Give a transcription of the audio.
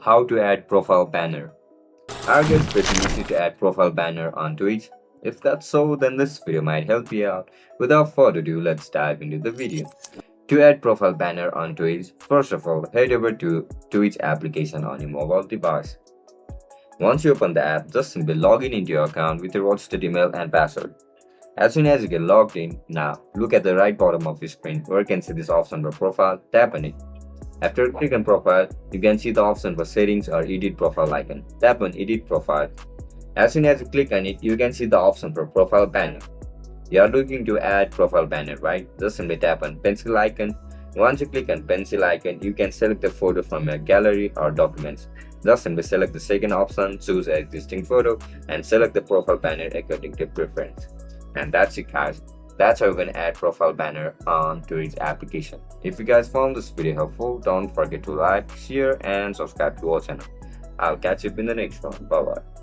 How to add profile banner. Are you guys facing issue to add profile banner on Twitch? If that's so, then this video might help you out. Without further ado, let's dive into the video. To add profile banner on Twitch, first of all, head over to Twitch application on your mobile device. Once you open the app, just simply log in into your account with your registered email and password. As soon as you get logged in, now look at the right bottom of your screen where you can see this option for profile, tap on it. After click on profile, you can see the option for settings or edit profile icon. Tap on edit profile. As soon as you click on it, you can see the option for profile banner. You are looking to add profile banner, right? Just simply tap on pencil icon. Once you click on pencil icon, you can select the photo from your gallery or documents. Just simply select the second option, choose an existing photo, and select the profile banner according to preference. And that's it, guys. That's how you can add profile banner on Twitch application. If you guys found this video helpful, don't forget to like, share, and subscribe to our channel. I'll catch you in the next one. Bye bye.